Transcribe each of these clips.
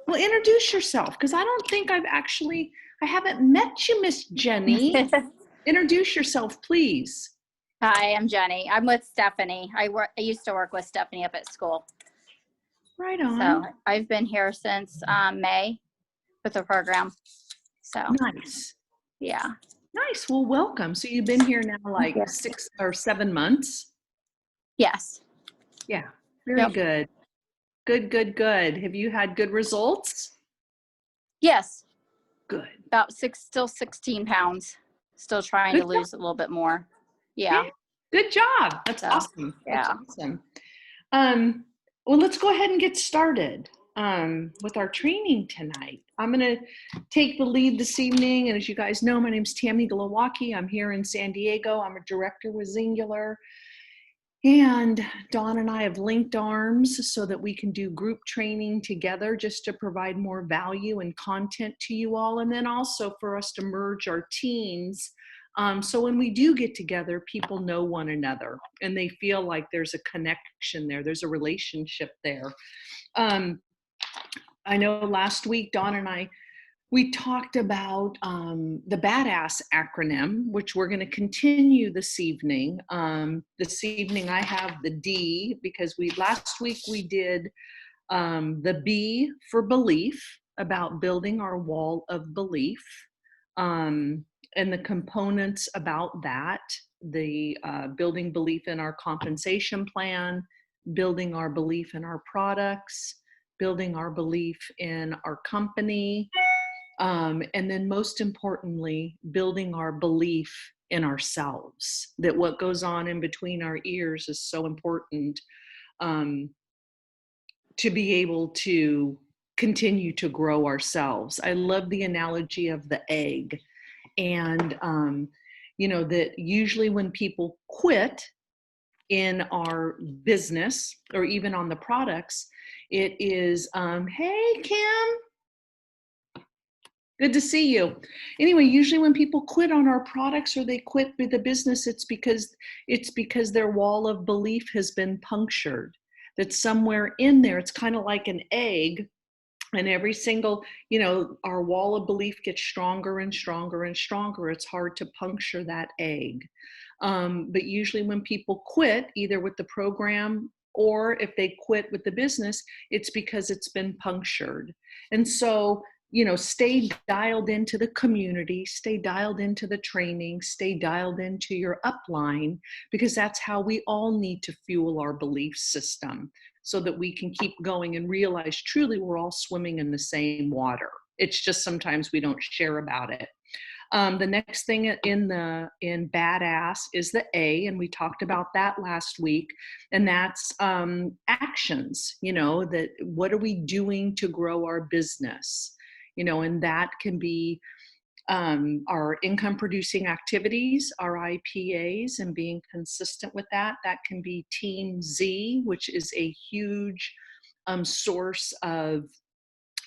Well, introduce yourself, because I don't think I haven't met you, Miss Jenny. Introduce yourself, please. Hi, I'm Jenny. I'm with Stephanie. I used to work with Stephanie up at school. Right on. So I've been here since May with the program. So nice. Yeah. Nice. Well, welcome. So you've been here now like 6 or 7 months? Yes. Yeah. Very good. Good. Have you had good results? Yes. Good. About still 16 pounds. Still trying to lose a little bit more. Yeah. Good job. That's awesome. Yeah. That's awesome. Well, let's go ahead and get started with our training tonight. I'm going to take the lead this evening. And as you guys know, my name is Tammy Glowacki. I'm here in San Diego. I'm a director with Singular. And Dawn and I have linked arms so that we can do group training together just to provide more value and content to you all. And then also for us to merge our teams. So when we do get together, people know one another and they feel like there's a connection there. There's a relationship there. I know last week, Dawn and I, we talked about the BADASS acronym, which we're going to continue this evening. This evening I have the D because last week we did the B for belief, about building our wall of belief, and the components about that, the building belief in our compensation plan, building our belief in our products, building our belief in our company, and then most importantly, building our belief in ourselves, that what goes on in between our ears is so important to be able to continue to grow ourselves. I love the analogy of the egg. And, that usually when people quit in our business or even on the products, it is, hey, Kim. Good to see you. Anyway, usually when people quit on our products or they quit with the business, it's because their wall of belief has been punctured. That somewhere in there, it's kind of like an egg, and every single, our wall of belief gets stronger and stronger and stronger. It's hard to puncture that egg. But usually when people quit, either with the program or if they quit with the business, it's because it's been punctured. And so, stay dialed into the community, stay dialed into the training, stay dialed into your upline, because that's how we all need to fuel our belief system so that we can keep going and realize truly we're all swimming in the same water. It's just sometimes we don't share about it. The next thing in BADASS is the A, and we talked about that last week, and that's actions. That what are we doing to grow our business? And that can be our income producing activities, our IPAs, and being consistent with that. That can be Team Z, which is a huge source of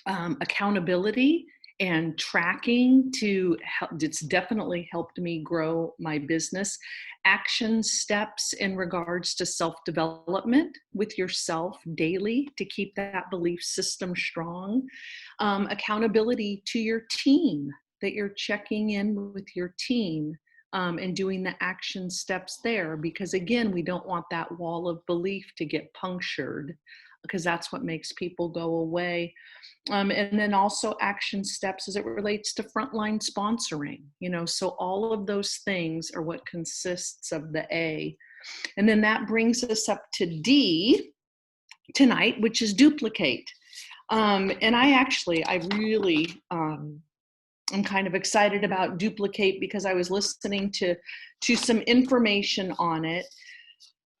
accountability and tracking to help. It's definitely helped me grow my business. Action steps in regards to self-development with yourself daily to keep that belief system strong. Accountability to your team, that you're checking in with your team and doing the action steps there, because again, we don't want that wall of belief to get punctured, because that's what makes people go away. And then also action steps as it relates to frontline sponsoring, so all of those things are what consists of the A. And then that brings us up to D tonight, which is duplicate. And I really, I'm kind of excited about duplicate because I was listening to some information on it,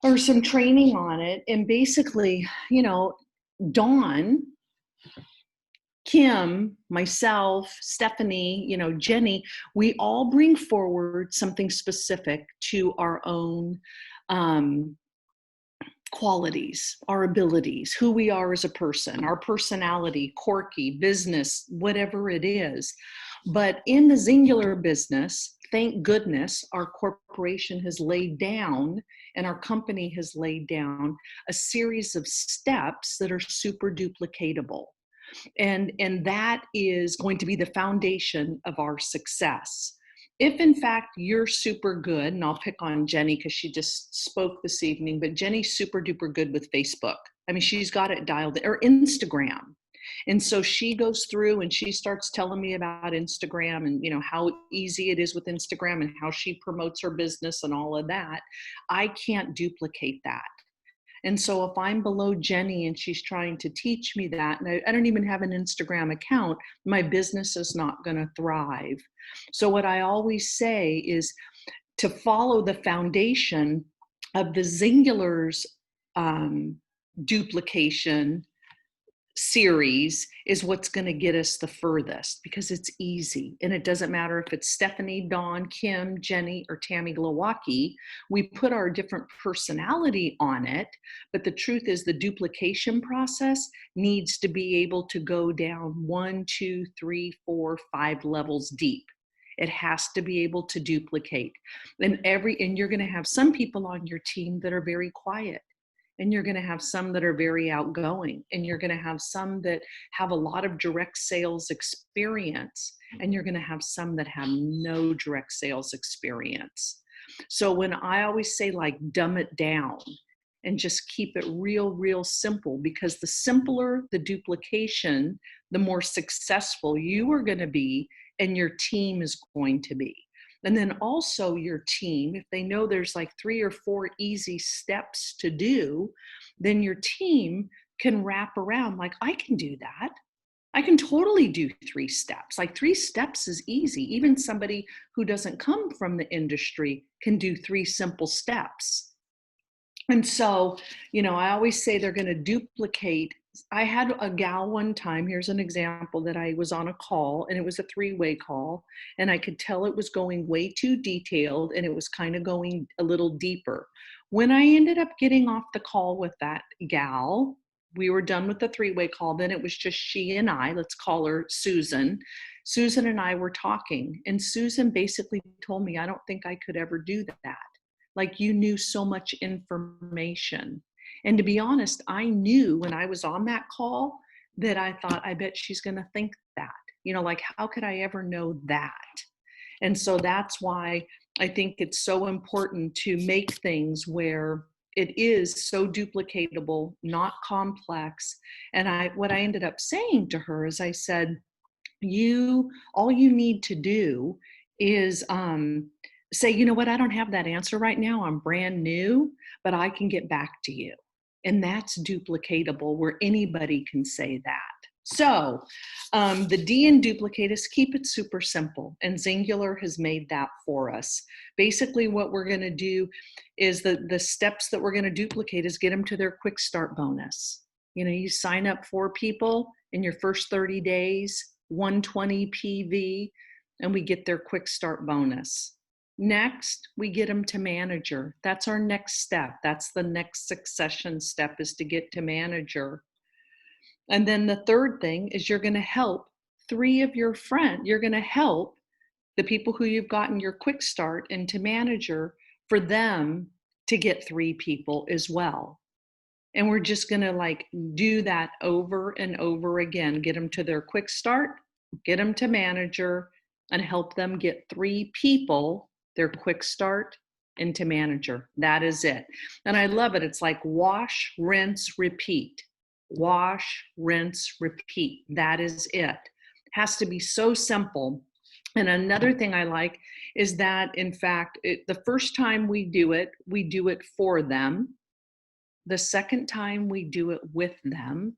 or some training on it. And basically, Dawn, Kim, myself, Stephanie, Jenny, we all bring forward something specific to our own qualities, our abilities, who we are as a person, our personality, quirky, business, whatever it is. But in the Singular business, thank goodness our corporation has laid down and our company has laid down a series of steps that are super duplicatable. And that is going to be the foundation of our success. If in fact you're super good, and I'll pick on Jenny because she just spoke this evening, but Jenny's super duper good with Facebook. I mean, she's got it dialed in, or Instagram. And so she goes through and she starts telling me about Instagram and, how easy it is with Instagram and how she promotes her business and all of that. I can't duplicate that. And so if I'm below Jenny and she's trying to teach me that, and I don't even have an Instagram account, my business is not going to thrive. So what I always say is to follow the foundation of the Zingler's duplication series is what's going to get us the furthest, because it's easy. And it doesn't matter if it's Stephanie, Dawn, Kim, Jenny, or Tammy Glowacki. We put our different personality on it, but the truth is the duplication process needs to be able to go down 1, 2, 3, 4, 5 levels deep. It has to be able to duplicate. And you're going to have some people on your team that are very quiet. And you're going to have some that are very outgoing, and you're going to have some that have a lot of direct sales experience, and you're going to have some that have no direct sales experience. So when I always say, like, dumb it down and just keep it real, real simple, because the simpler the duplication, the more successful you are going to be and your team is going to be. And then also your team, if they know there's like 3 or 4 easy steps to do, then your team can wrap around like, I can do that. I can totally do 3 steps. Like 3 steps is easy. Even somebody who doesn't come from the industry can do 3 simple steps. And so, I always say they're going to duplicate. I had a gal one time, here's an example, that I was on a call, and it was a 3-way call, and I could tell it was going way too detailed, and it was kind of going a little deeper. When I ended up getting off the call with that gal, we were done with the 3-way call. Then it was just she and I, let's call her Susan. Susan and I were talking, and Susan basically told me, I don't think I could ever do that. Like, you knew so much information. And to be honest, I knew when I was on that call that I thought, I bet she's going to think that, like, how could I ever know that? And so that's why I think it's so important to make things where it is so duplicatable, not complex. And what I ended up saying to her is, I said, all you need to do is say, you know what, I don't have that answer right now. I'm brand new, but I can get back to you. And that's duplicatable, where anybody can say that. So the D in duplicate is keep it super simple. And Zingular has made that for us. Basically, what we're going to do is the steps that we're going to duplicate is get them to their quick start bonus. You sign up 4 people in your first 30 days, 120 PV, and we get their quick start bonus. Next, we get them to manager. That's our next step. That's the next succession step, is to get to manager. And then the third thing is you're going to help 3 of your friends. You're going to help the people who you've gotten your quick start into manager, for them to get 3 people as well. And we're just going to do that over and over again. Get them to their quick start, get them to manager, and help them get 3 people their quick start into manager. That is it. And I love it. It's like wash, rinse, repeat. Wash, rinse, repeat. That is it. Has to be so simple. And another thing I like is that, in fact, the first time we do it for them. The second time we do it with them.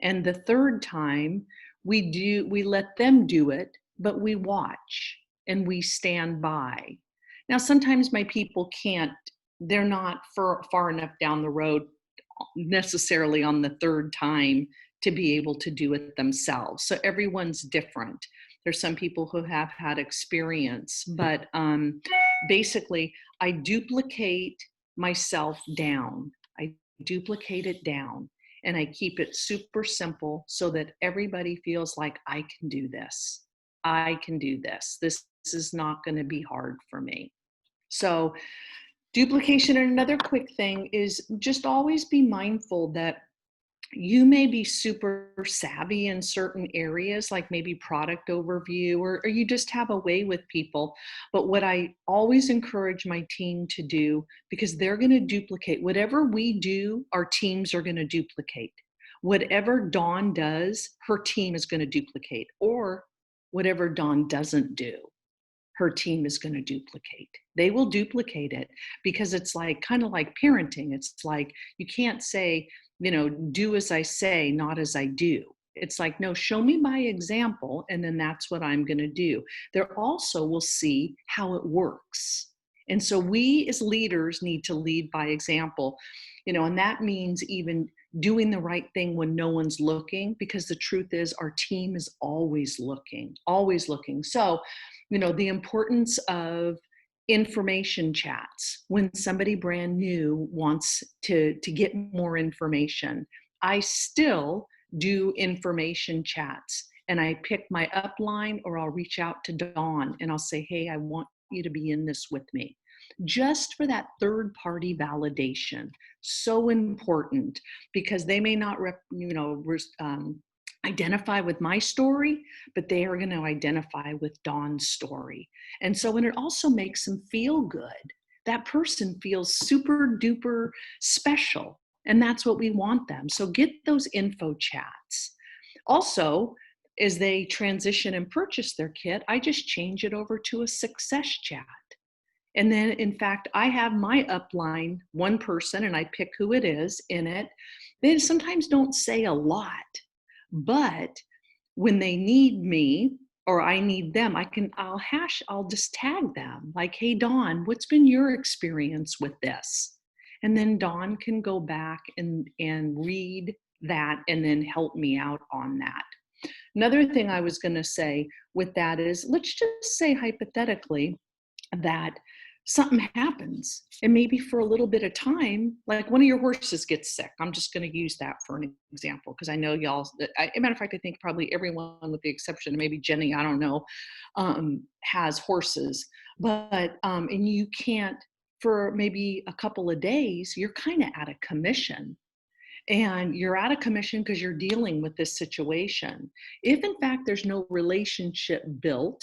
And the third time we let them do it, but we watch and we stand by. Now, sometimes my people they're not far enough down the road necessarily on the third time to be able to do it themselves. So everyone's different. There's some people who have had experience, but basically I duplicate myself down. I duplicate it down, and I keep it super simple so that everybody feels like, I can do this. I can do this. This is not going to be hard for me. So duplication. And another quick thing is just always be mindful that You may be super savvy in certain areas, like maybe product overview, or you just have a way with people. But what I always encourage my team to do, because they're going to duplicate whatever we do, our teams are going to duplicate. Whatever Dawn does, her team is going to duplicate, or whatever Dawn doesn't do, her team is going to duplicate. They will duplicate it because it's like kind of like parenting. It's like you can't say, do as I say, not as I do. It's like, no, show me by example, and then that's what I'm going to do. They also will see how it works. And so we as leaders need to lead by example, and that means even doing the right thing when no one's looking, because the truth is our team is always looking, always looking. So, the importance of information chats when somebody brand new wants to get more information. I still do information chats, and I pick my upline, or I'll reach out to Dawn and I'll say, hey, I want you to be in this with me, just for that third party validation. So important, because they may not identify with my story, but they are going to identify with Dawn's story. And so when it also makes them feel good, that person feels super duper special. And that's what we want them. So get those info chats. Also, as they transition and purchase their kit, I just change it over to a success chat. And then, in fact, I have my upline, one person, and I pick who it is in it. They sometimes don't say a lot, but when they need me or I need them, I'll just tag them like, hey, Dawn, what's been your experience with this? And then Dawn can go back and read that and then help me out on that. Another thing I was going to say with that is, let's just say hypothetically that something happens, and maybe for a little bit of time, like one of your horses gets sick. I'm just going to use that for an example, because I know y'all, as a matter of fact, I think probably everyone with the exception of maybe Jenny, I don't know, has horses. But and you can't, for maybe a couple of days, you're kind of out of commission. And you're out of commission because you're dealing with this situation. If in fact there's no relationship built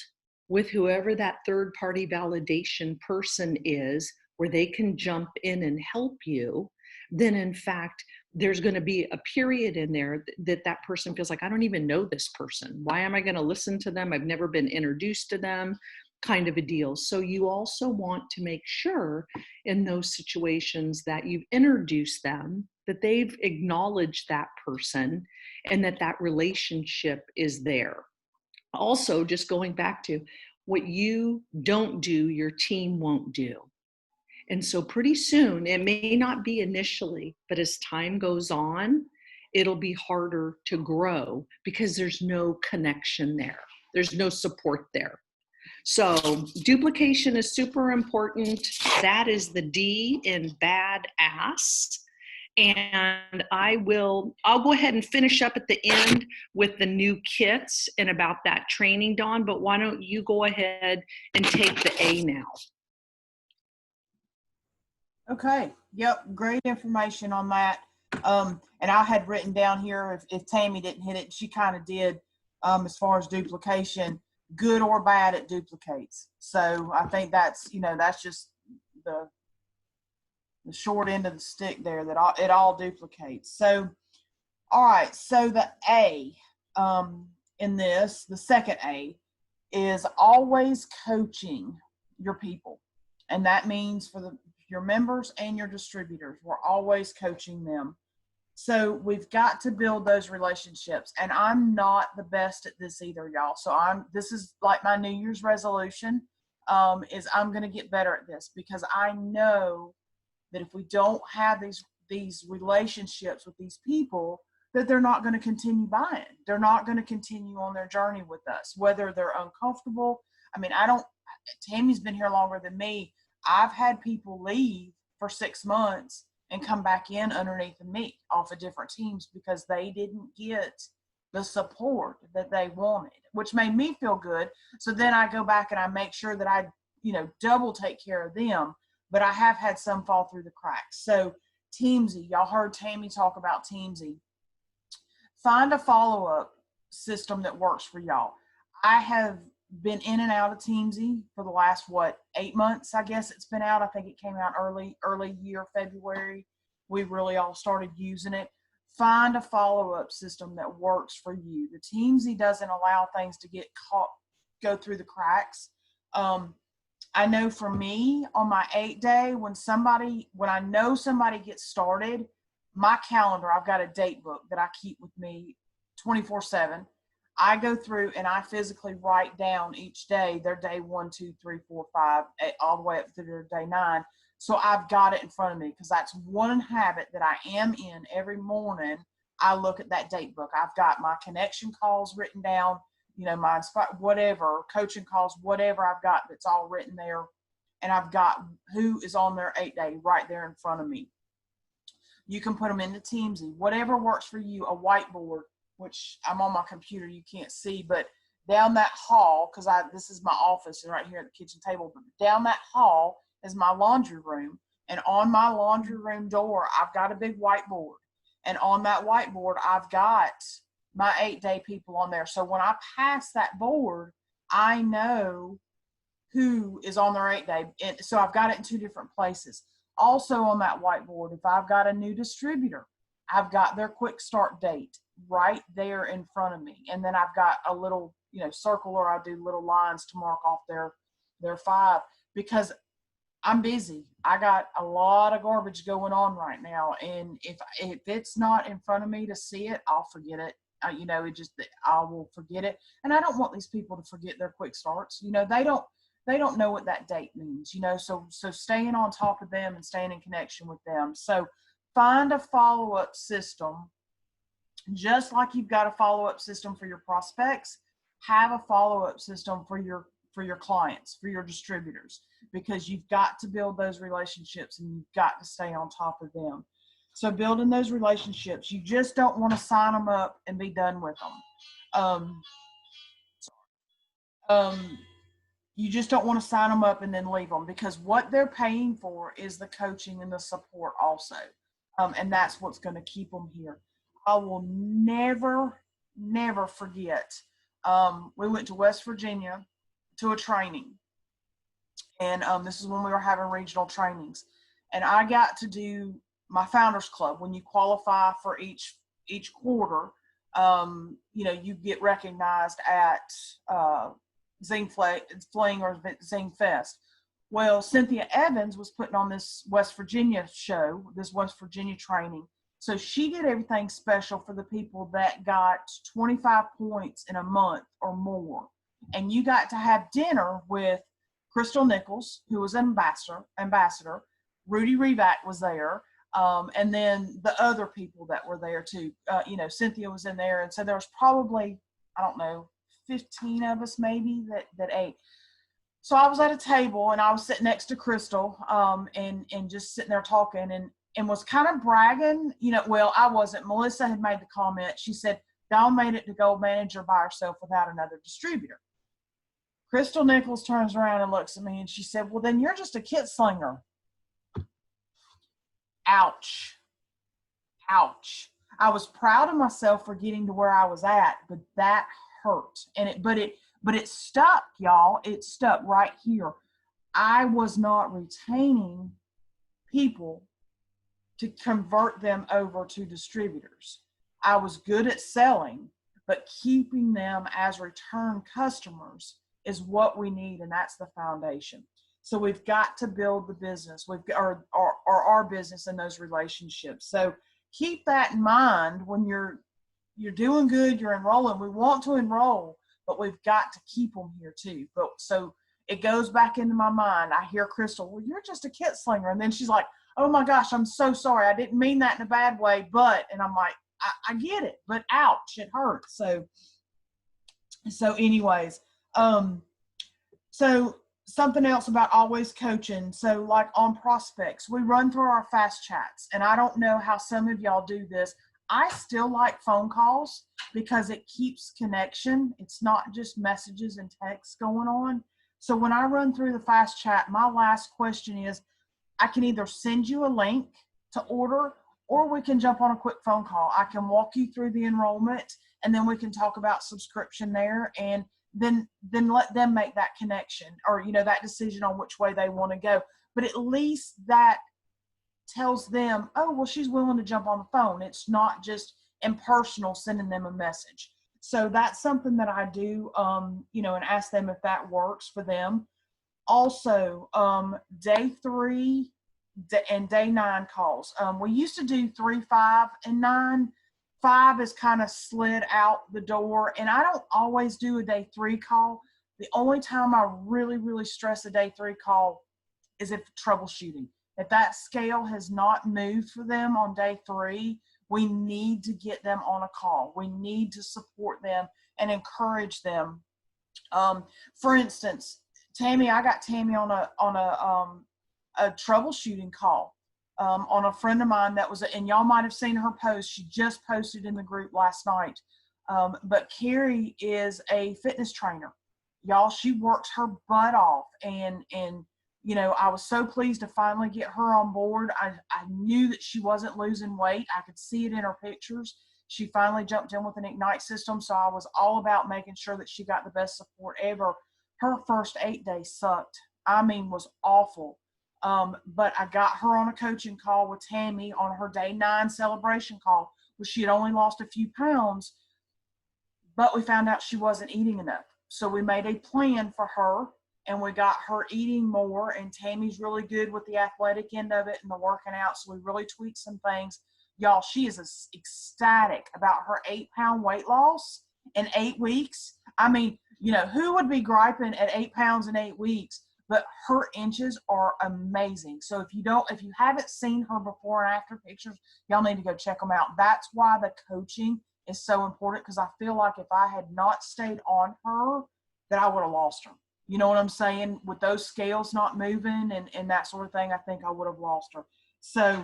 with whoever that third party validation person is, where they can jump in and help you, then in fact there's going to be a period in there that person feels like, I don't even know this person. Why am I going to listen to them? I've never been introduced to them, kind of a deal. So you also want to make sure in those situations that you've introduced them, that they've acknowledged that person, and that relationship is there. Also, just going back to what you don't do, your team won't do. And so pretty soon, it may not be initially, but as time goes on, it'll be harder to grow because there's no connection there. There's no support there. So duplication is super important. That is the D in badass. And I'll go ahead and finish up at the end with the new kits and about that training, Dawn, but why don't you go ahead and take the A now? Okay. Yep. Great information on that. And I had written down here, if Tammy didn't hit it, she kind of did, as far as duplication, good or bad, it duplicates. So I think that's, that's just the short end of the stick there, that it all duplicates. So, all right. So the A, in this, the second A, is always coaching your people. And that means for your members and your distributors, we're always coaching them. So we've got to build those relationships. And I'm not the best at this either, y'all. So this is like my New Year's resolution, is I'm going to get better at this, because I know that if we don't have these relationships with these people, that they're not going to continue buying. They're not going to continue on their journey with us, whether they're uncomfortable. I mean, Tammy's been here longer than me. I've had people leave for 6 months and come back in underneath me off of different teams because they didn't get the support that they wanted, which made me feel good. So then I go back and I make sure that I, double take care of them. But I have had some fall through the cracks. So Teamsy, y'all heard Tammy talk about Teamsy. find a follow-up system that works for y'all. I have been in and out of Teamsy for the last, 8 months, I guess it's been out. I think it came out early year, February. We really all started using it. Find a follow-up system that works for you. The Teamsy doesn't allow things to go through the cracks. I know for me, on my 8-day, when I know somebody gets started, my calendar, I've got a date book that I keep with me 24/7. I go through and I physically write down each day their day 1, 2, 3, 4, 5, all the way up to their day 9. So I've got it in front of me, because that's one habit that I am in every morning. I look at that date book. I've got my connection calls written down, my whatever, coaching calls, whatever I've got, that's all written there. And I've got who is on their 8-day right there in front of me. You can put them into Teamsy, whatever works for you, a whiteboard, which I'm on my computer, you can't see, but down that hall, because this is my office and right here at the kitchen table, but down that hall is my laundry room. And on my laundry room door, I've got a big whiteboard. And on that whiteboard, I've got my 8-day people on there. So when I pass that board, I know who is on their 8-day. And so I've got it in 2 different places. Also on that whiteboard, if I've got a new distributor, I've got their quick start date right there in front of me. And then I've got a little, circle, or I do little lines to mark off their 5, because I'm busy. I got a lot of garbage going on right now. And if it's not in front of me to see it, I'll forget it. I will forget it. And I don't want these people to forget their quick starts. They don't know what that date means, so staying on top of them and staying in connection with them. So find a follow-up system, just like you've got a follow-up system for your prospects. Have a follow-up system for your clients, for your distributors, because you've got to build those relationships and you've got to stay on top of them. So building those relationships, you just don't want to sign them up and be done with them. You just don't want to sign them up and then leave them, because what they're paying for is the coaching and the support also. And that's what's going to keep them here. I will never forget. We went to West Virginia to a training. And this is when we were having regional trainings. And I got to do my Founders Club. When you qualify for each quarter, you get recognized at Zing Fling or Zing Fest. Well, Cynthia Evans was putting on this West Virginia show, this West Virginia training. So she did everything special for the people that got 25 points in a month or more. And you got to have dinner with Crystal Nichols, who was an ambassador. Rudy Revac was there. And then the other people that were there too. Cynthia was in there. And so there was probably, 15 of us maybe that ate. So I was at a table and I was sitting next to Crystal, and just sitting there talking and was kind of bragging, well, I wasn't. Melissa had made the comment. She said, Dawn made it to Gold Manager by herself without another distributor. Crystal Nichols turns around and looks at me and she said, well, then you're just a kit slinger. Ouch. I was proud of myself for getting to where I was at, but that hurt. But it stuck, y'all. It stuck right here. I was not retaining people to convert them over to distributors. I was good at selling, but keeping them as return customers is what we need, and that's the foundation. So we've got to build the business, or our business in those relationships. So keep that in mind when you're doing good, you're enrolling. We want to enroll, but we've got to keep them here too. But so it goes back into my mind. I hear Crystal, well, you're just a kit slinger. And then she's like, oh my gosh, I'm so sorry. I didn't mean that in a bad way, and I'm like, I get it, but ouch, it hurts. So anyways, so something else about always coaching. So like on prospects, we run through our fast chats, and I don't know how some of y'all do this. I still like phone calls because it keeps connection. It's not just messages and texts going on. So when I run through the fast chat, my last question is, I can either send you a link to order, or we can jump on a quick phone call. I can walk you through the enrollment, and then we can talk about subscription there, and then let them make that connection, or that decision on which way they want to go. But at least that tells them, oh, well, she's willing to jump on the phone. It's not just impersonal sending them a message. So that's something that I do, and ask them if that works for them. Also, day 3 and day 9 calls. We used to do 3, 5, and 9. 5 is kind of slid out the door, and I don't always do a day 3 call. The only time I really, really stress a day 3 call is if troubleshooting. If that scale has not moved for them on day 3, we need to get them on a call. We need to support them and encourage them. For instance, I got Tammy on a troubleshooting call on a friend of mine and y'all might have seen her post. She just posted in the group last night. But Carrie is a fitness trainer. Y'all, she works her butt off, and I was so pleased to finally get her on board. I knew that she wasn't losing weight. I could see it in her pictures. She finally jumped in with an Ignite system, so I was all about making sure that she got the best support ever. Her first 8 days sucked. Was awful. But I got her on a coaching call with Tammy on her day 9 celebration call, where she had only lost a few pounds, but we found out she wasn't eating enough. So we made a plan for her, and we got her eating more, and Tammy's really good with the athletic end of it and the working out, so we really tweaked some things. Y'all, she is ecstatic about her 8-pound weight loss in 8 weeks. Who would be griping at 8 pounds in 8 weeks? But her inches are amazing. So if you haven't seen her before and after pictures, y'all need to go check them out. That's why the coaching is so important, because I feel like if I had not stayed on her, that I would have lost her. You know what I'm saying? With those scales not moving and that sort of thing, I think I would have lost her. So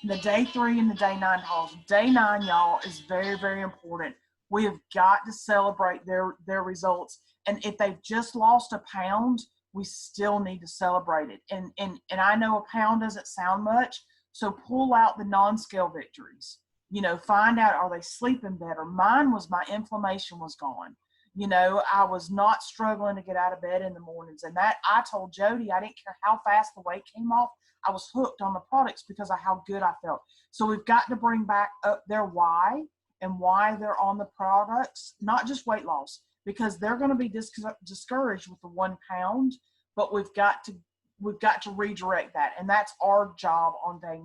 the day 3 and the day 9 calls. Day 9, y'all, is very, very important. We have got to celebrate their results. And if they've just lost a pound, we still need to celebrate it. And I know a pound doesn't sound much, so pull out the non-scale victories. Find out, are they sleeping better? Mine was my inflammation was gone. I was not struggling to get out of bed in the mornings. And that, I told Jody, I didn't care how fast the weight came off. I was hooked on the products because of how good I felt. So we've got to bring back up their why and why they're on the products, not just weight loss, because they're going to be discouraged with the 1 pound, but we've got to redirect that. And that's our job on day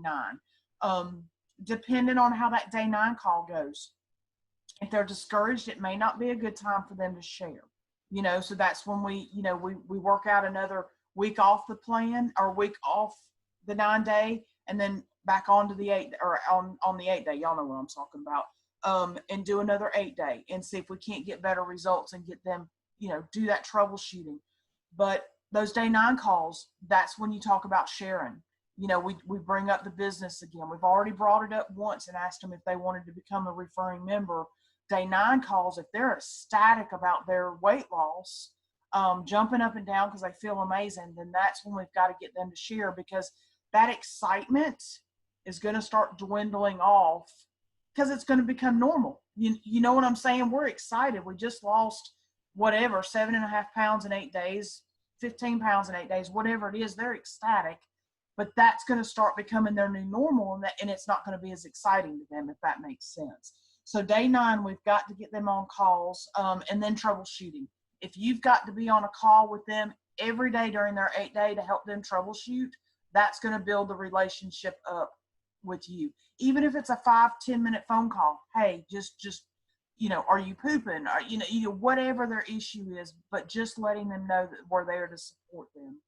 9. Depending on how that day 9 call goes. If they're discouraged, it may not be a good time for them to share, so that's when we work out another week off the plan, or week off the 9-day, and then back onto the 8, or on the 8-day, y'all know what I'm talking about, and do another 8-day and see if we can't get better results and get them, do that troubleshooting. But those day 9 calls, that's when you talk about sharing. We bring up the business again. We've already brought it up once and asked them if they wanted to become a referring member. Day 9 calls, if they're ecstatic about their weight loss, jumping up and down because they feel amazing, then that's when we've got to get them to share, because that excitement is going to start dwindling off, because it's going to become normal. You know what I'm saying? We're excited. We just lost 7.5 pounds in 8 days, 15 pounds in 8 days, whatever it is. They're ecstatic, but that's going to start becoming their new normal, and it's not going to be as exciting to them, if that makes sense. So day 9, we've got to get them on calls, and then troubleshooting. If you've got to be on a call with them every day during their 8-day to help them troubleshoot, that's going to build the relationship up with you. Even if it's a 5-10 minute phone call, hey, just are you pooping? Or, whatever their issue is, but just letting them know that we're there to support them.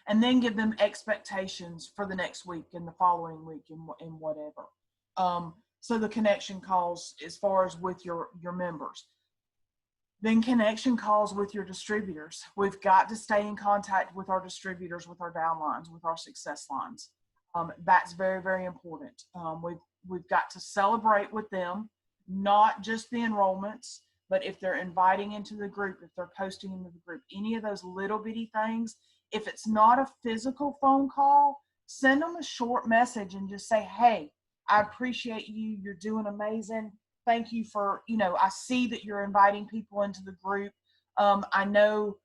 And then give them expectations for the next week and the following week and whatever. So the connection calls as far as with your members. Then connection calls with your distributors. We've got to stay in contact with our distributors, with our downlines, with our success lines. That's very, very important. We've got to celebrate with them, not just the enrollments, but if they're inviting into the group, if they're posting into the group, any of those little bitty things. If it's not a physical phone call, send them a short message and just say, hey, I appreciate you. You're doing amazing. Thank you for, I see that you're inviting people into the group. I know,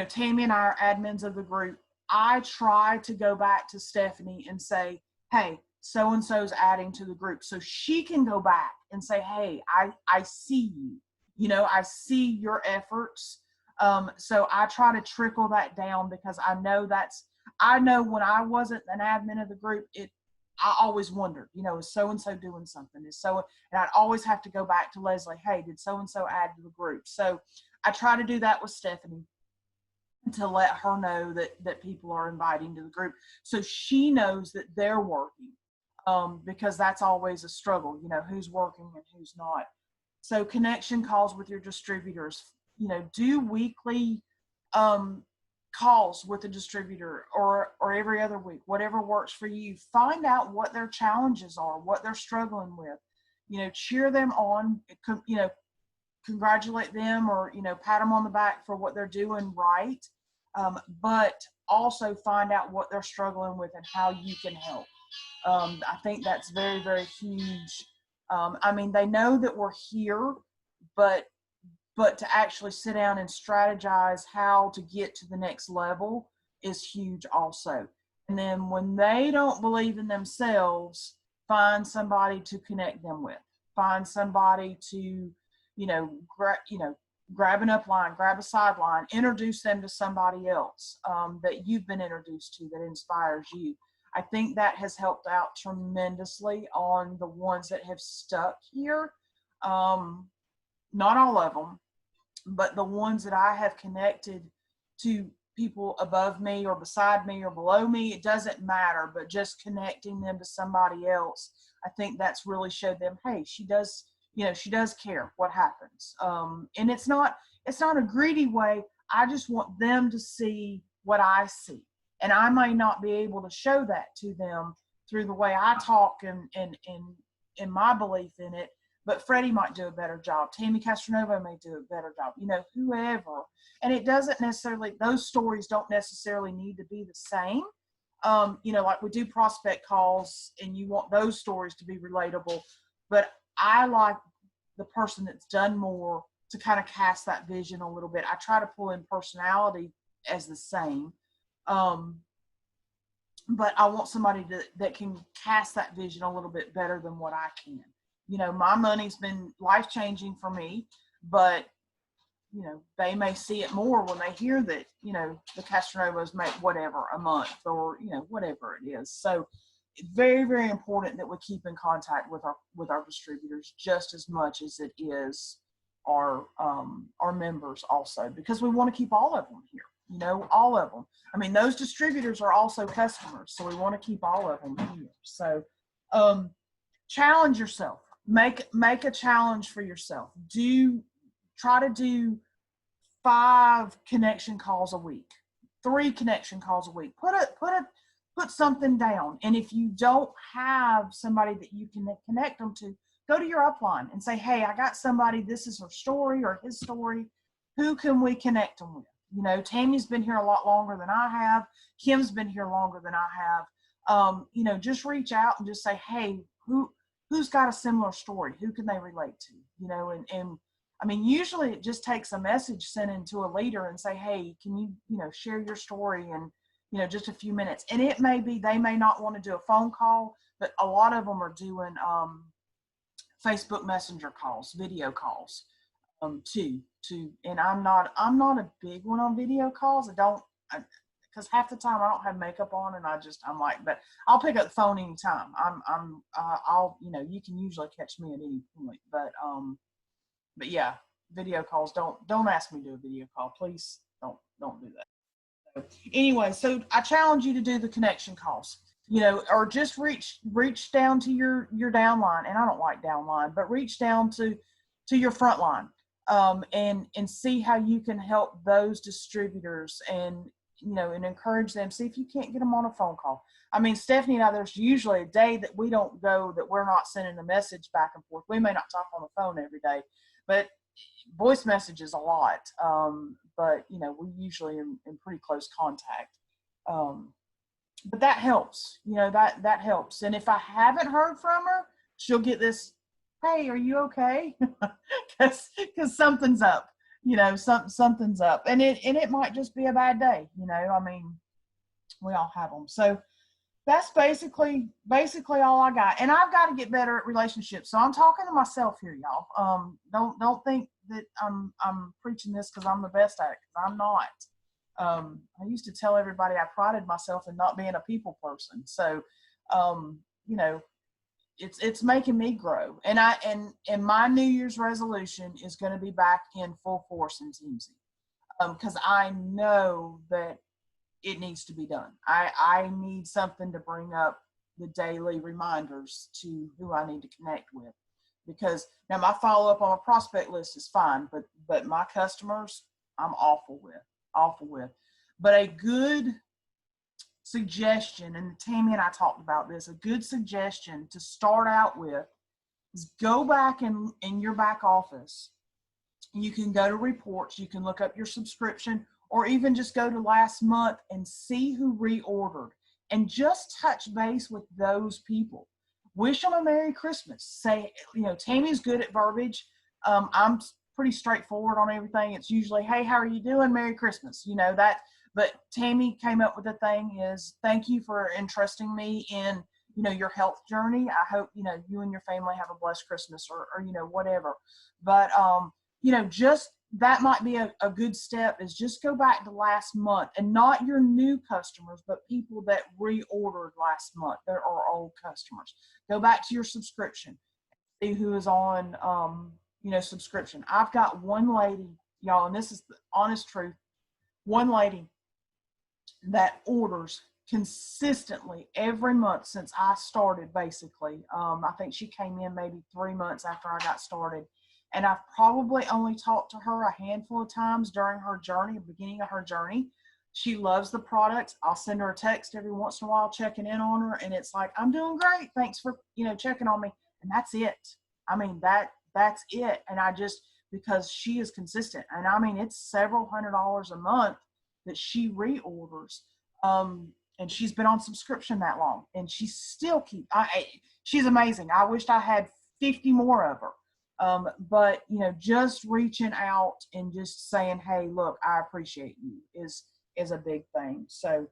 Tammy and I are admins of the group. I try to go back to Stephanie and say, hey, so-and-so's adding to the group. So she can go back and say, hey, I see you. I see your efforts. So I try to trickle that down because I know when I wasn't an admin of the group, I always wondered, is so-and-so doing something? And I'd always have to go back to Leslie, hey, did so-and-so add to the group? So I try to do that with Stephanie to let her know that people are inviting to the group. So she knows that they're working, because that's always a struggle, who's working and who's not. So connection calls with your distributors, do weekly calls with the distributor or every other week, whatever works for you. Find out what their challenges are, what they're struggling with, cheer them on, congratulate them or, pat them on the back for what they're doing right. But also find out what they're struggling with and how you can help. I think that's very, very huge. They know that we're here, but to actually sit down and strategize how to get to the next level is huge also. And then when they don't believe in themselves, find somebody to connect them with. Find somebody to, grab an upline, grab a sideline, introduce them to somebody else that you've been introduced to that inspires you. I think that has helped out tremendously on the ones that have stuck here. Not all of them, but the ones that I have connected to people above me or beside me or below me, it doesn't matter, but just connecting them to somebody else, I think that's really showed them, hey, she does care what happens. And it's not a greedy way. I just want them to see what I see. And I may not be able to show that to them through the way I talk and my belief in it, but Freddie might do a better job. Tammy Castronova may do a better job, whoever. And it doesn't necessarily, those stories don't necessarily need to be the same. Like we do prospect calls and you want those stories to be relatable, but I like the person that's done more to kind of cast that vision a little bit. I try to pull in personality as the same. But I want somebody that can cast that vision a little bit better than what I can. My money's been life-changing for me, but, they may see it more when they hear that, the Castronovas make whatever a month or, whatever it is. So it's very, very important that we keep in contact with our distributors just as much as it is our members also, because we want to keep all of them here, all of them. Those distributors are also customers, so we want to keep all of them here. So challenge yourself. Make a challenge for yourself. Try to do 5 connection calls a week, 3 connection calls a week. Put something down. And if you don't have somebody that you can connect them to, go to your upline and say, hey, I got somebody, this is her story or his story. Who can we connect them with? Tammy's been here a lot longer than I have. Kim's been here longer than I have. Just reach out and just say, hey, who's got a similar story? Who can they relate to? Usually it just takes a message sent into a leader and say, hey, can you, share your story and, just a few minutes. And it may be, they may not want to do a phone call, but a lot of them are doing Facebook Messenger calls, video calls, too. And I'm not a big one on video calls. Because half the time I don't have makeup on and I'm like, but I'll pick up the phone anytime. You can usually catch me at any point, but yeah, video calls, don't ask me to do a video call. Please don't do that. Anyway, so I challenge you to do the connection calls, or just reach down to your downline. And I don't like downline, but reach down to your front line, and see how you can help those distributors and encourage them. See if you can't get them on a phone call. Stephanie and I, there's usually a day that we don't go that we're not sending a message back and forth. We may not talk on the phone every day, but voice messages a lot. But we usually in pretty close contact. but that helps, that helps. And if I haven't heard from her, she'll get this, hey, are you okay? Because something's up, something's up. And it might just be a bad day, I mean, we all have them. So that's basically all I got. And I've got to get better at relationships. So I'm talking to myself here, y'all. Don't think that I'm preaching this because I'm the best at it, because I'm not. I used to tell everybody I prided myself in not being a people person. So, you know, it's making me grow. And my New Year's resolution is going to be back in full force in Teamsy. Because I know that it needs to be done. I need something to bring up the daily reminders to who I need to connect with. Because now my follow-up on a prospect list is fine, but my customers, I'm awful with. But a good suggestion, and Tammy and I talked about this, a good suggestion to start out with is go back in your back office. You can go to reports, you can look up your subscription, or even just go to last month and see who reordered and just touch base with those people. Wish them a Merry Christmas. Say, Tammy's good at verbiage. I'm pretty straightforward on everything. It's usually, hey, how are you doing? Merry Christmas. But Tammy came up with the thing is, thank you for entrusting me in, your health journey. I hope, you and your family have a blessed Christmas or whatever. But, just that might be a good step, is just go back to last month, and not your new customers, but people that reordered last month. There are old customers. Go back to your subscription, see who is on, subscription. I've got one lady, y'all, and this is the honest truth, one lady that orders consistently every month since I started, basically. I think she came in maybe 3 months after I got started. And I've probably only talked to her a handful of times during her journey, the beginning of her journey. She loves the products. I'll send her a text every once in a while checking in on her. And it's like, I'm doing great. Thanks for, checking on me. And that's it. I mean, that's it. And because she is consistent. And I mean, it's several $100s a month that she reorders. And she's been on subscription that long. And she still she's amazing. I wished I had 50 more of her. But just reaching out and just saying, hey, look, I appreciate you is a big thing. So,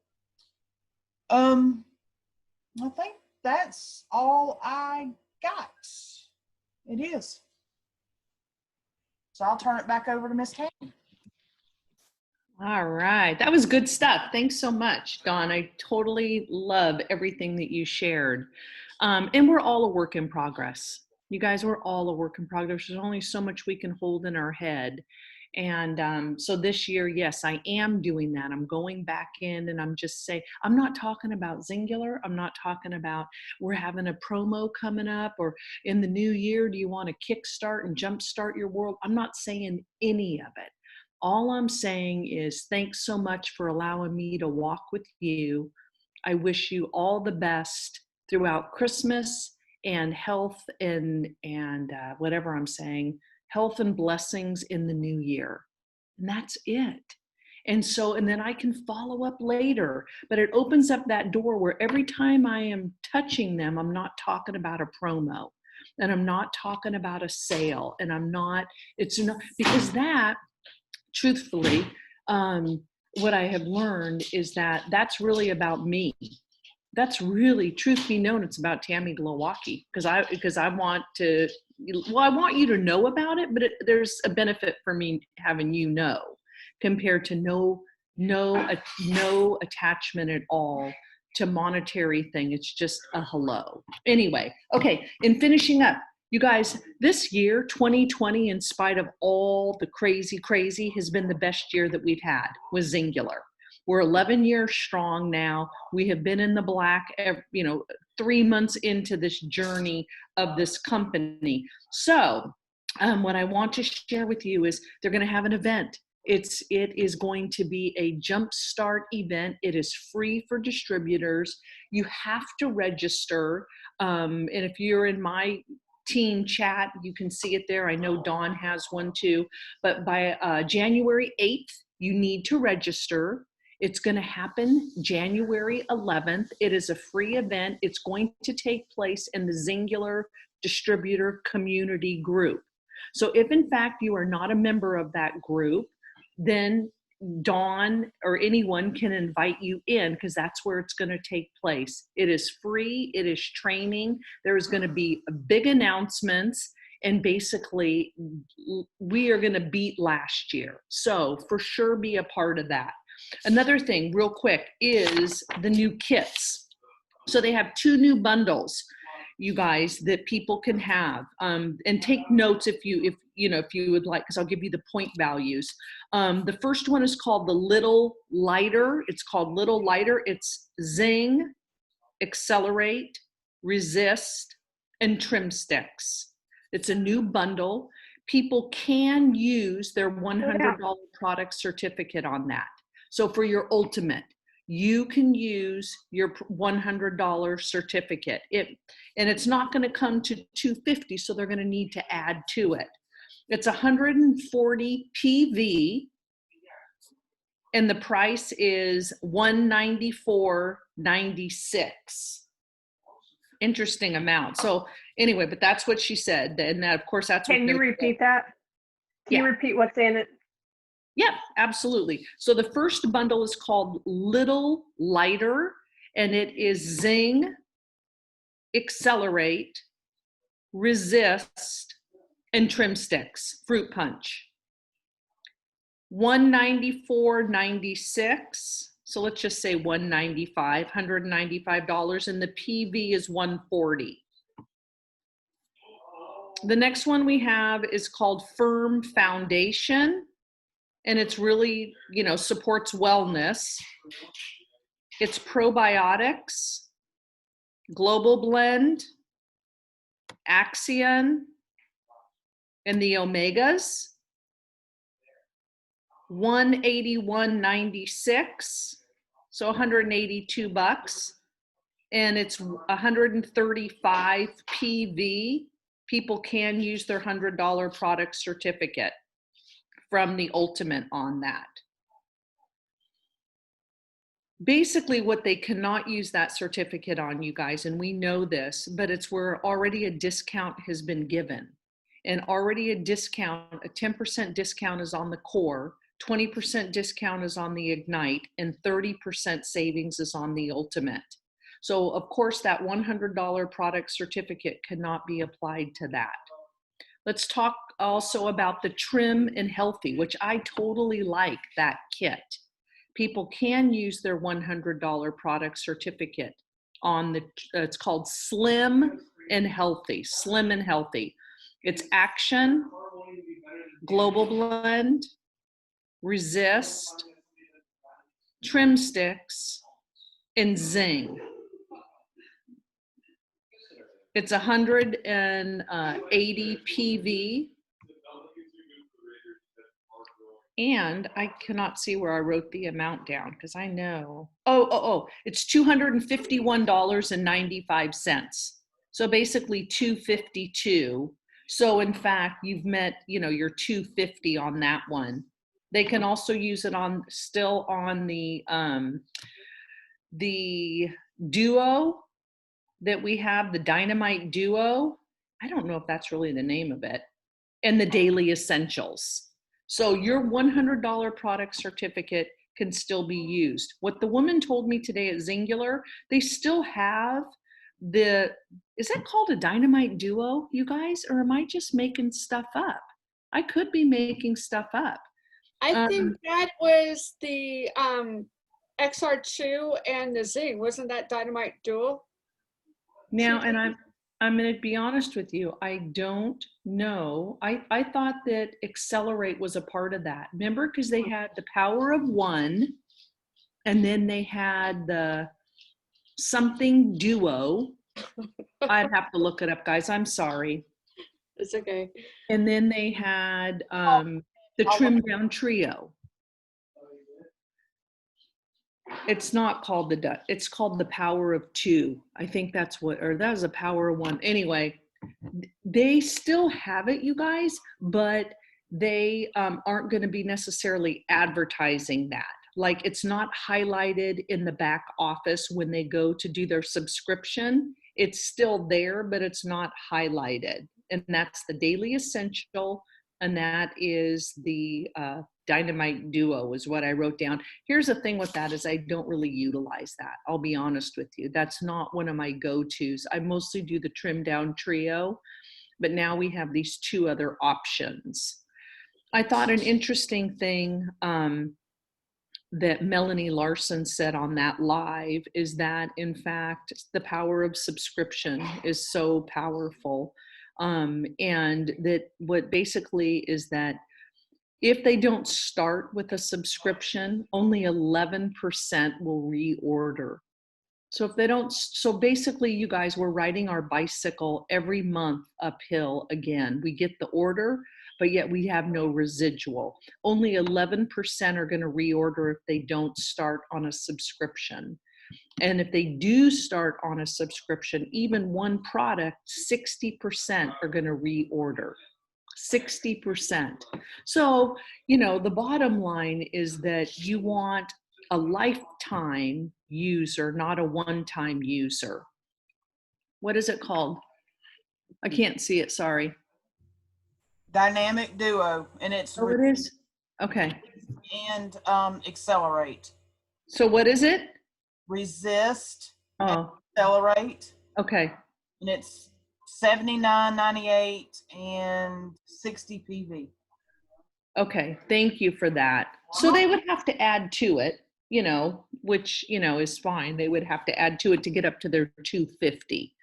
I think that's all I got. It is. So I'll turn it back over to Miss Tammy. All right. That was good stuff. Thanks so much, Dawn. I totally love everything that you shared. And we're all a work in progress. You guys, we're all a work in progress. There's only so much we can hold in our head. And so this year, yes, I am doing that. I'm going back in and I'm just saying, I'm not talking about singular. I'm not talking about we're having a promo coming up, or in the new year, do you want to kickstart and jumpstart your world? I'm not saying any of it. All I'm saying is thanks so much for allowing me to walk with you. I wish you all the best throughout Christmas, and health and whatever I'm saying, health and blessings in the new year. And that's it. And then I can follow up later, but it opens up that door where every time I am touching them, I'm not talking about a promo, and I'm not talking about a sale, and because that, truthfully, what I have learned is that that's really about me. That's really, truth be known, it's about Tammy Glowacki, because I want you to know about it, but there's a benefit for me having compared to no attachment at all to monetary thing. It's just a hello. Anyway, okay, in finishing up, you guys, this year, 2020, in spite of all the crazy, has been the best year that we've had with Singular. We're 11 years strong now. We have been in the black, 3 months into this journey of this company. So what I want to share with you is they're going to have an event. It is going to be a jumpstart event. It is free for distributors. You have to register. And if you're in my team chat, you can see it there. I know Dawn has one too. But by January 8th, you need to register. It's going to happen January 11th. It is a free event. It's going to take place in the Singular Distributor Community Group. So if in fact you are not a member of that group, then Dawn or anyone can invite you in, because that's where it's going to take place. It is free. It is training. There's going to be big announcements, and basically we are going to beat last year. So for sure be a part of that. Another thing real quick is the new kits. So they have 2 new bundles, you guys, that people can have, and take notes if you would like, because I'll give you the point values. The first one is called the Little Lighter. It's called Little Lighter. It's Zing, Accelerate, Resist, and Trim Sticks. It's a new bundle. People can use their $100 product certificate on that. So for your ultimate, you can use your $100 certificate. And it's not going to come to $250, so they're going to need to add to it. It's 140 PV, and the price is $194.96. Interesting amount. So anyway, but that's what she said, and that, of course, that's what. Can you repeat that? Can you repeat what's in it? Yeah, absolutely. So the first bundle is called Little Lighter, and it is Zing, Accelerate, Resist, and Trim Sticks, Fruit Punch. $194.96. So let's just say $195, and the PV is 140. The next one we have is called Firm Foundation, and it's really, supports wellness. It's probiotics, Global Blend, Axion, and the omegas. $181.96, so $182, and it's 135 PV. People can use their $100 product certificate from the ultimate on that. Basically, what they cannot use that certificate on, you guys, and we know this, but it's where already a discount has been given. And already a 10% discount is on the core, 20% discount is on the Ignite, and 30% savings is on the Ultimate. So of course that $100 product certificate cannot be applied to that. Let's talk also about the Trim and Healthy, which I totally like that kit. People can use their $100 product certificate on it's called Slim and Healthy, Slim and Healthy. It's Action, Global Blend, Resist, Trim Sticks, and Zing. It's 180 PV. And I cannot see where I wrote the amount down because I know. It's $251.95. So basically $252. So in fact, you've met, your $250 on that one. They can also use it on the Duo that we have, the Dynamite Duo. I don't know if that's really the name of it. And the Daily Essentials. So your $100 product certificate can still be used. What the woman told me today at Singular, they still have is that called a Dynamite Duo, you guys? Or am I just making stuff up? I could be making stuff up. I think that was the XR2 and the Zing. Wasn't that Dynamite Duo? Now, and I'm going to be honest with you. I don't know. I thought that Accelerate was a part of that. Remember, because they had the Power of One, and then they had the something Duo. I'd have to look it up, guys. I'm sorry. It's okay. And then they had the Trim Down Trio. It's not called it's called the Power of Two. I think that was a Power of One. Anyway, they still have it, you guys, but they aren't going to be necessarily advertising that. like it's not highlighted in the back office when they go to do their subscription. It's still there, but it's not highlighted. And that's the Daily Essential, and that is the Dynamite Duo is what I wrote down. Here's the thing with that is I don't really utilize that. I'll be honest with you. That's not one of my go-tos. I mostly do the trim down trio, but now we have these two other options. I thought an interesting thing that Melanie Larson said on that live is that, in fact, the power of subscription is so powerful. And that what basically is that if they don't start with a subscription, only 11% will reorder. So if they don't, so basically you guys, we're riding our bicycle every month uphill again. We get the order, but yet we have no residual. Only 11% are going to reorder if they don't start on a subscription. And if they do start on a subscription, even one product, 60% are going to reorder. 60%. So, you know, the bottom line is that you want a lifetime user, not a one-time user. What is it called? I can't see it, sorry. Dynamic Duo, and it's Oh, it is? Okay. and accelerate. So what is it? Resist, Oh, accelerate, okay. and it's $79.98 and 60 PV. Okay, thank you for that. So they would have to add to it, you know, which, you know, is fine. They would have to add to it to get up to their 250.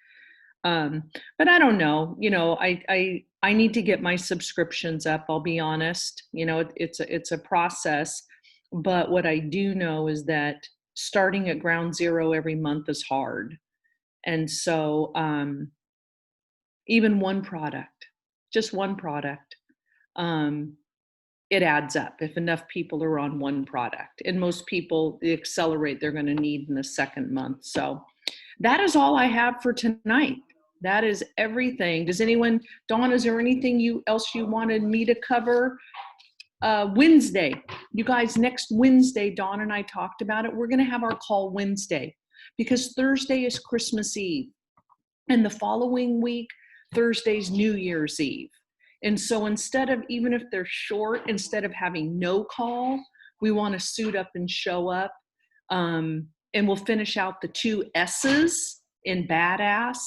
But I don't know, you know, I need to get my subscriptions up. I'll be honest, you know, it's a process, but what I do know is that starting at ground zero every month is hard. And so, even one product, just one product, it adds up if enough people are on one product. And most people, the accelerate they're going to need in the second month. So that is all I have for tonight. That is everything. Does anyone, Dawn, is there anything else you wanted me to cover? Wednesday, you guys, next Wednesday, Dawn and I talked about it. We're going to have our call Wednesday because Thursday is Christmas Eve. And the following week, Thursday's New Year's Eve. And so instead of, even if they're short, instead of having no call, we want to suit up and show up. And we'll finish out the two S's in badass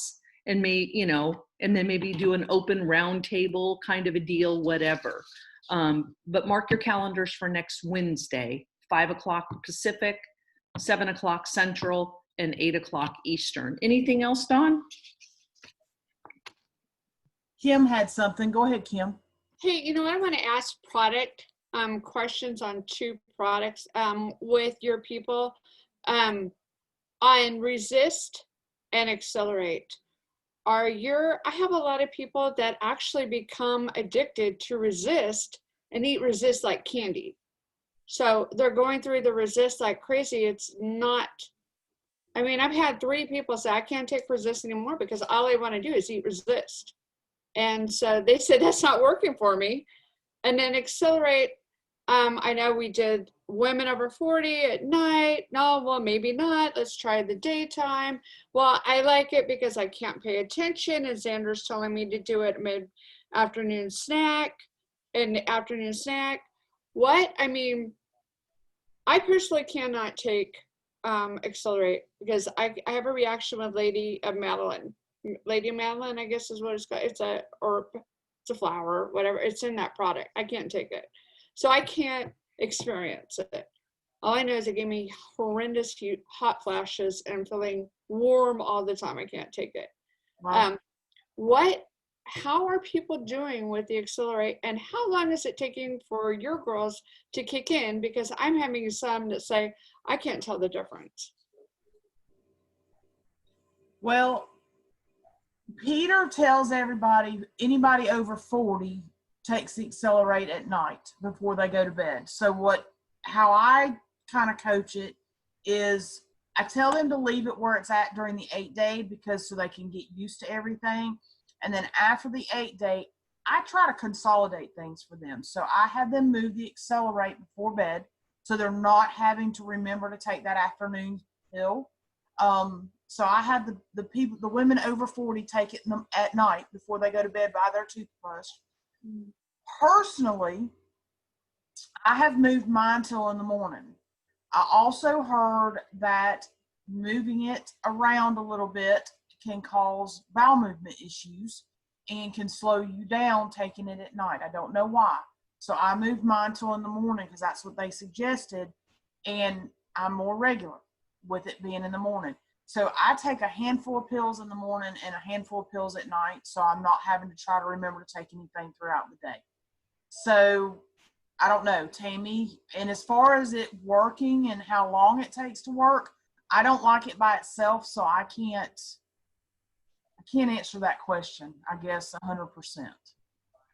and and then maybe do an open round table kind of a deal, whatever. But mark your calendars for next Wednesday, 5 o'clock Pacific, 7 o'clock Central, and 8 o'clock Eastern. Anything else, Dawn? Kim had something. Go ahead, Kim. Hey, you know, I want to ask product questions on two products with your people on resist and accelerate. I have a lot of people that actually become addicted to resist and eat resist like candy. So they're going through the resist like crazy. It's not, I mean, I've had 3 people say, I can't take resist anymore because all I want to do is eat resist. And so they said, that's not working for me. And then accelerate, I know we did women over 40 at night. No, well, maybe not. Let's try the daytime. Well, I like it because I can't pay attention. And Xander's telling me to do it mid-afternoon snack. What? I mean, I personally cannot take accelerate because I have a reaction with Lady Madeline, I guess is what it's called. It's a flower, whatever. It's in that product. I can't take it. So I can't experience it. All I know is it gave me horrendous hot flashes and I'm feeling warm all the time. I can't take it. Right. How are people doing with the accelerate and how long is it taking for your girls to kick in? Because I'm having some that say, I can't tell the difference. Well, Peter tells everybody, anybody over 40 takes the accelerate at night before they go to bed. So how I kind of coach it is I tell them to leave it where it's at during the 8-day because so they can get used to everything. And then after the 8-day, I try to consolidate things for them. So I have them move the accelerate before bed so they're not having to remember to take that afternoon pill. So I have the women over 40 take it at night before they go to bed by their toothbrush. Personally, I have moved mine till in the morning. I also heard that moving it around a little bit can cause bowel movement issues and can slow you down taking it at night. I don't know why. So I moved mine till in the morning because that's what they suggested, and I'm more regular with it being in the morning. So I take a handful of pills in the morning and a handful of pills at night, so I'm not having to try to remember to take anything throughout the day. So I don't know, Tammy, and as far as it working and how long it takes to work, I don't like it by itself, so I can't answer that question, I guess, 100%.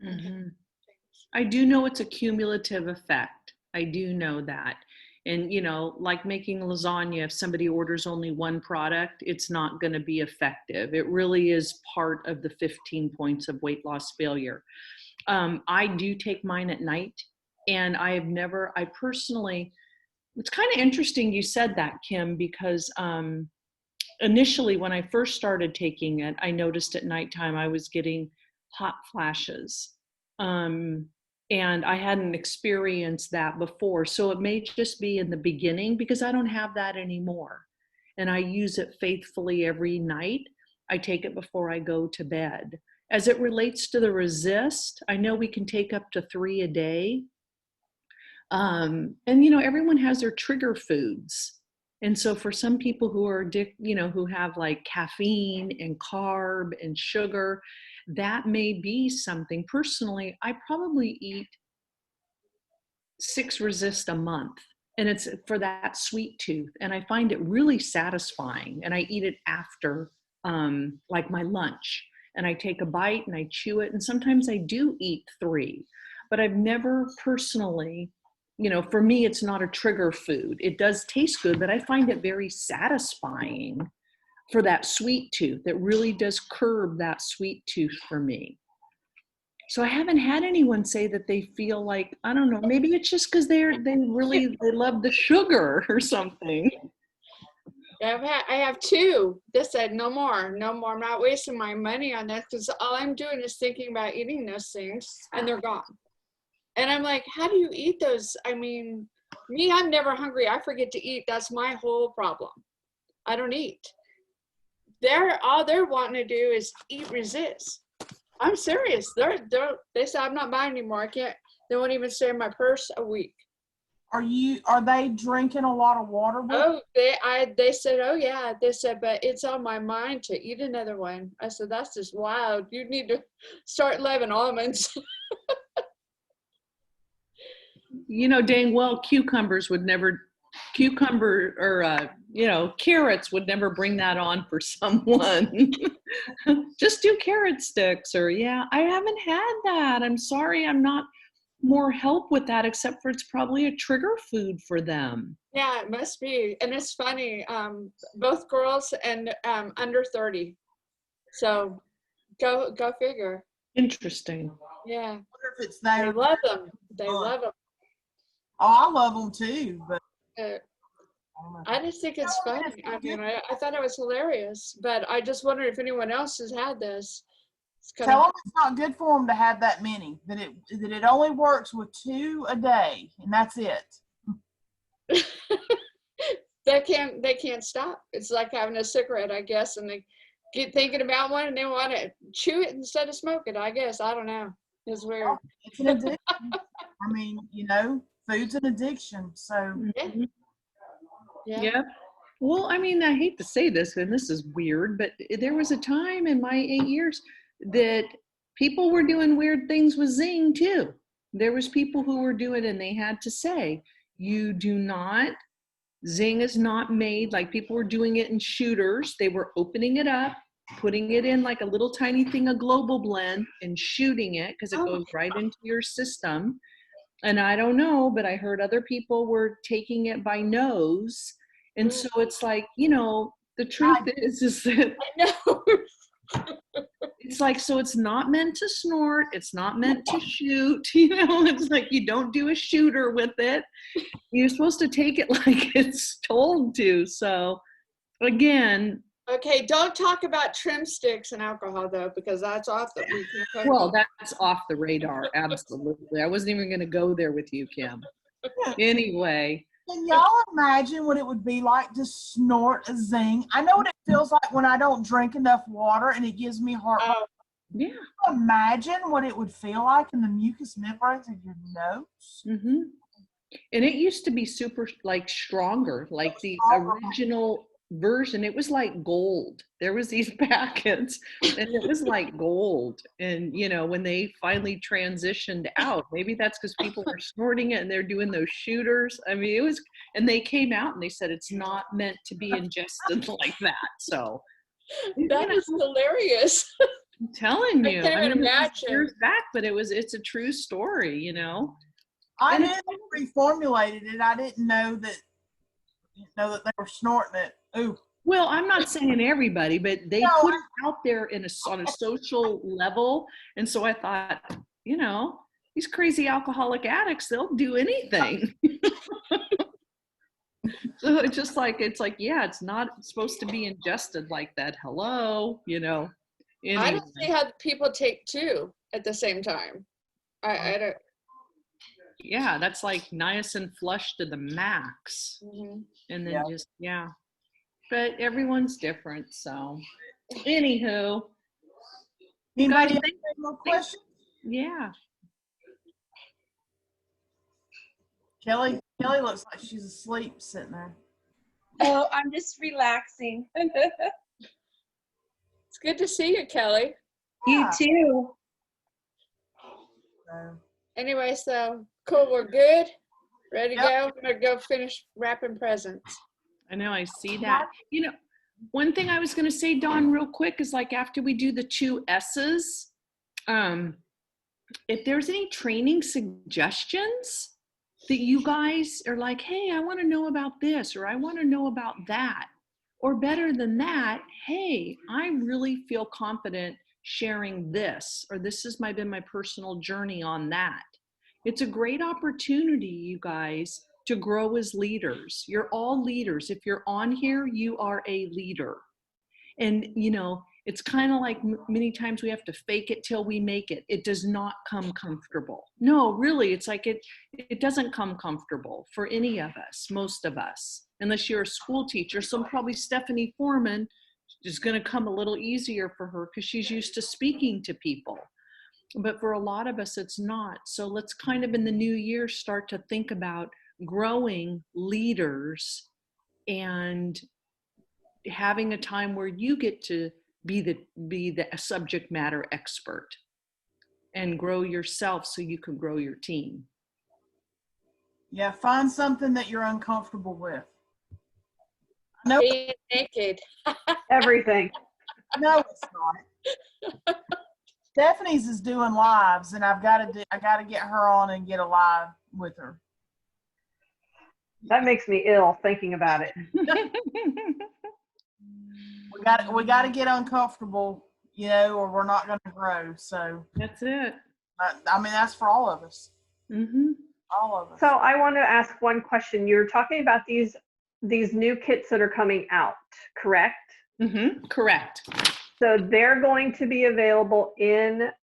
Mm-hmm. I do know it's a cumulative effect. I do know that. And, you know, like making lasagna, if somebody orders only one product, it's not going to be effective. It really is part of the 15 points of weight loss failure. I do take mine at night, and I personally, it's kind of interesting you said that, Kim, because initially when I first started taking it, I noticed at nighttime I was getting hot flashes. And I hadn't experienced that before. So it may just be in the beginning because I don't have that anymore. And I use it faithfully every night. I take it before I go to bed. As it relates to the resist, I know we can take up to 3 a day. And, you know, everyone has their trigger foods. And so for some people who are who have like caffeine and carb and sugar, that may be something. Personally, I probably eat 6 resist a month, and it's for that sweet tooth. And I find it really satisfying. And I eat it after like my lunch, and I take a bite and I chew it. And sometimes I do eat 3, but I've never personally, you know, for me, it's not a trigger food. It does taste good, but I find it very satisfying for that sweet tooth. It really does curb that sweet tooth for me. So I haven't had anyone say that they feel like, I don't know, maybe it's just because they love the sugar or something. Yeah, I have 2 that said no more. I'm not wasting my money on that because all I'm doing is thinking about eating those things and they're gone. And I'm like, how do you eat those? I mean, me, I'm never hungry. I forget to eat. That's my whole problem. I don't eat. All they're wanting to do is eat resist. I'm serious. They say I'm not buying anymore. I can't. They won't even stay in my purse a week. Are they drinking a lot of water? Oh, they said, oh yeah. They said, but it's on my mind to eat another one. I said, that's just wild. You need to start loving almonds. You know, dang well, carrots would never bring that on for someone. Just do carrot sticks, or yeah, I haven't had that. I'm sorry, I'm not more help with that, except for it's probably a trigger food for them. Yeah, it must be. And it's funny, both girls and under 30. So go figure. Interesting. Yeah. I wonder if it's They there. love them. They love them. Oh, I love them too, but I just think it's funny. I mean, I thought it was hilarious, but I just wonder if anyone else has had this. Tell them it's not good for them to have that many. That it only works with 2 a day, and that's it. They can't stop. It's like having a cigarette, I guess, and they get thinking about one and they want to chew it instead of smoke it. I guess I don't know. It's weird. It's an addiction. I mean, you know, food's an addiction. So Yeah. Yep. Well, I mean, I hate to say this, and this is weird, but there was a time in my 8 years that people were doing weird things with Zing too. There was people who were doing, and they had to say, you do not, Zing is not made, like people were doing it in shooters. They were opening it up, putting it in like a little tiny thing, a global blend, and shooting it because it goes right into your system. And I don't know, but I heard other people were taking it by nose. And so it's like, you know, the truth is that I know. It's like, so it's not meant to snort. It's not meant to shoot. You know, it's like you don't do a shooter with it. You're supposed to take it like it's told to. So again, Okay, don't talk about trim sticks and alcohol though, because that's off the. We can't talk well, about- that's off the radar. Absolutely. I wasn't even going to go there with you, Kim. Anyway. Can y'all imagine what it would be like to snort a zing? I know what it feels like when I don't drink enough water and it gives me heartburn. Oh, Yeah. Can you imagine what it would feel like in the mucous membranes of your nose? Mm-hmm. And it used to be super like stronger, like the original version. It was like gold. There was these packets and it was like gold. And you know, when they finally transitioned out, maybe that's because people were snorting it and they're doing those shooters. I mean, it was, and they came out and they said it's not meant to be ingested like that. So that is hilarious. I'm telling I you, can't even it was imagine. years back, but it's a true story, you know. I And knew they reformulated it. I didn't know that they were snorting it. Ooh. Well, I'm not saying everybody, but they No, put it out there on a social level. And so I thought, you know, these crazy alcoholic addicts, they'll do anything. So it's like, yeah, it's not supposed to be ingested like that. Hello, you know. I Anyway. don't see how people take two at the same time. I don't. Yeah, that's like niacin flush to the max. Mhm. And then Yeah. just, yeah. But everyone's different. So, anywho, Anybody guys, have any more questions? yeah. Kelly looks like she's asleep sitting there. Oh, I'm just relaxing. It's good to see you, Kelly. You Yeah. too. So, Anyway, so cool. We're good. Ready to Yep. go. I'm gonna go finish wrapping presents. I know, I see that. You know, one thing I was going to say, Dawn, real quick is like after we do the 2 S's, if there's any training suggestions that you guys are like, hey, I want to know about this, or I want to know about that, or better than that, hey, I really feel confident sharing this, or this has been my personal journey on that. It's a great opportunity, you guys, to grow as leaders. You're all leaders. If you're on here, you are a leader. And, you know, it's kind of like many times we have to fake it till we make it. It does not come comfortable. No, really, it's like it doesn't come comfortable for any of us, most of us, unless you're a school teacher. So probably Stephanie Foreman is going to come a little easier for her because she's used to speaking to people. But for a lot of us, it's not. So let's kind of in the new year start to think about growing leaders and having a time where you get to be the subject matter expert and grow yourself so you can grow your team. yeah, find something that you're uncomfortable with. No, Being naked. Everything. no, it's not. Stephanie's is doing lives, and I got to get her on and get a live with her. That makes me ill thinking about it. We got to get uncomfortable, you know, or we're not going to grow. So That's it. I mean, that's for all of us. Mm-hmm. All of us. So I want to ask one question. You're talking about these new kits that are coming out, correct? Mm-hmm. Correct. So they're going to be available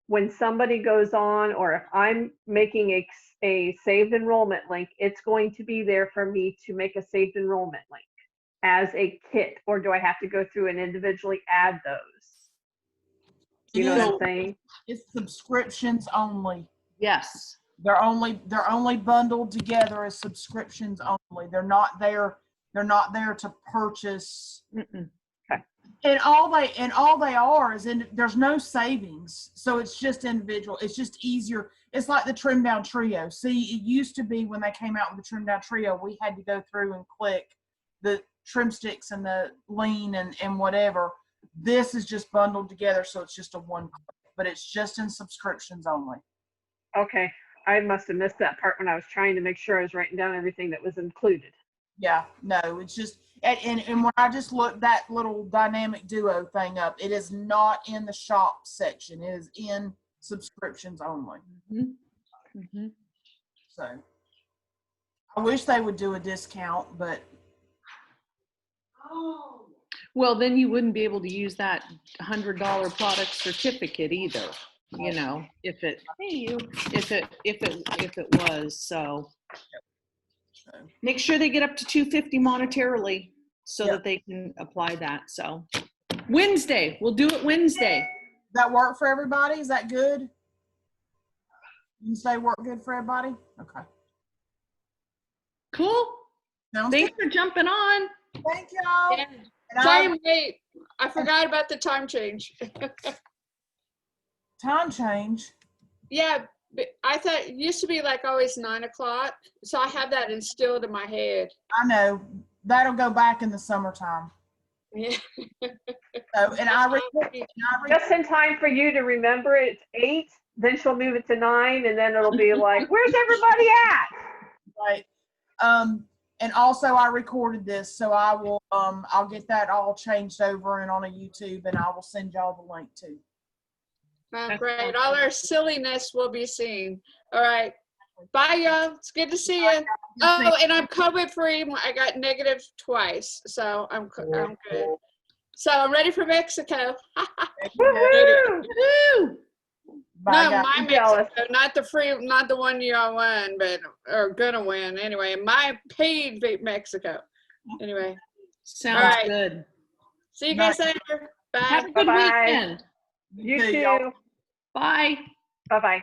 when somebody goes on, or if I'm making a saved enrollment link, it's going to be there for me to make a saved enrollment link as a kit, or do I have to go through and individually add those? You know what I'm saying? It's subscriptions only. Yes. They're only bundled together as subscriptions only. They're not there to purchase. Mm-mm. And all they are is there's no savings. So it's just individual. It's just easier. It's like the trim down trio. See, it used to be when they came out with the trim down trio, we had to go through and click the trim sticks and the lean and whatever. This is just bundled together. So it's just a one click, but it's just in subscriptions only. Okay. I must have missed that part when I was trying to make sure I was writing down everything that was included. Yeah, no, it's just, and when I just looked that little dynamic duo thing up, it is not in the shop section. It is in subscriptions only. So I wish they would do a discount, but Well, then you wouldn't be able to use that $100 product certificate either, you know, if it, if it was, so. Make sure they get up to 250 monetarily so Yep. that they can apply that, so. Wednesday, we'll do it Wednesday. does that work for everybody? Is that good? You say work good for everybody? Okay. Cool. Sounds Thanks good. for jumping on. Thank y'all. Yeah. And Sorry, I'm late. I forgot about the time change. time change. Yeah, but I thought it used to be like always 9 o'clock. So I have that instilled in my head. I know that'll go back in the summertime. Yeah. So, and I Just in time for you to remember it's 8, then she'll move it to 9, and then it'll be like, where's everybody at? right. And also I recorded this, so I will I'll get that all changed over and on a YouTube, and I will send y'all the link too. Oh, great. All our silliness will be seen. All right. Bye, y'all. It's good to see you. Oh, and I'm COVID free. I got negative twice, so I'm good. So I'm ready for Mexico. Woohoo! Woo! Bye, No, guys. my I'm jealous. Mexico, not the free, not the one y'all won, but or gonna win anyway. My paid Mexico. Anyway, Sounds All right. good. see you guys later. Bye. Have a good Bye-bye. weekend. You too, y'all. too. Bye. Bye-bye.